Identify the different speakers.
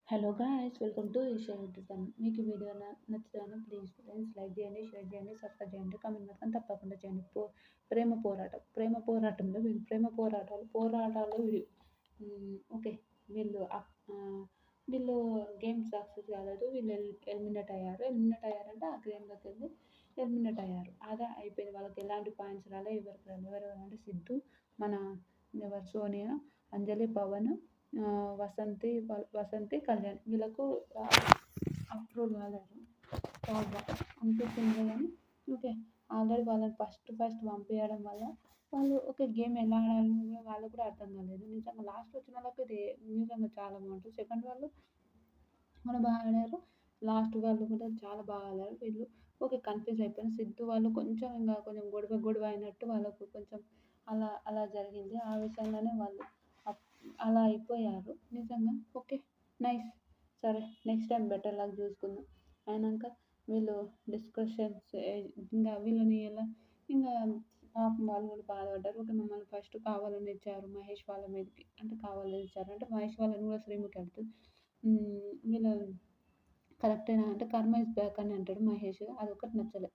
Speaker 1: Hello guys, welcome to Eesha YouTube. మీకు ఈ video నచ్చుతాను. ప్లీజ్ ఫ్రెండ్స్ లైక్ చేయండి, షేర్ చేయండి, సబ్స్క్రైబ్ చేయండి, కామెంట్ మాత్రం తప్పకుండా చేయండి. ప్రేమ పోరాటంలో వీళ్ళు పోరాటాలు ఓకే. వీళ్ళు వీళ్ళు గేమ్ సక్సెస్ కాలేదు. వీళ్ళు ఎలిమినేట్ అయ్యారంటే ఆ గేమ్లోకి వెళ్ళి ఎలిమినేట్ అయ్యారు. అదే అయిపోయింది. వాళ్ళకి ఎలాంటి పాయింట్స్ రాలే. ఎవరికి రాలే. ఎవరెవరంటే సిద్ధు, మన ఎవరు సోనియా, అంజలి, పవన్, వసంతి, కళ్యాణ్ వీళ్ళకు అప్రూవ్ కాలేదు. అనిపిస్తుంది కానీ ఓకే. ఆల్రెడీ వాళ్ళని ఫస్ట్ పంపించడం వల్ల వాళ్ళు ఒక గేమ్ ఎలా ఆడాలో వాళ్ళకు కూడా అర్థం కాలేదు. నిజంగా లాస్ట్ వచ్చిన వాళ్ళకి ఇది నిజంగా చాలా బాగుంటుంది. సెకండ్ వాళ్ళు కూడా బాగా ఆడారు. లాస్ట్ వాళ్ళు కూడా చాలా బాగా ఆడారు. వీళ్ళు ఓకే కన్ఫ్యూజ్ అయిపోయారు. సిద్ధు వాళ్ళు కొంచెం ఇంకా కొంచెం గొడవ అయినట్టు వాళ్ళకు కొంచెం అలా అలా జరిగింది. ఆ విషయంలోనే వాళ్ళు అలా అయిపోయారు. నిజంగా ఓకే, నైస్. సరే, నెక్స్ట్ టైం బెటర్ లక్ చూసుకుందాం. అయినాక వీళ్ళు డిస్కషన్స్ ఇంకా వీళ్ళని ఎలా ఇంకా పాపం వాళ్ళు కూడా బాధపడ్డారు. ఓకే, మమ్మల్ని ఫస్ట్ కావాలని ఇచ్చారు మహేష్ వాళ్ళ మీదకి, అంటే కావాలని ఇచ్చారు అంటే మహేష్ వాళ్ళని కూడా శ్రీముఖి వెళ్తుంది. వీళ్ళు కరెక్టేనా అంటే కర్మ ఇస్ బ్యాక్ అని అంటాడు మహేష్. అదొకటి నచ్చలేదు.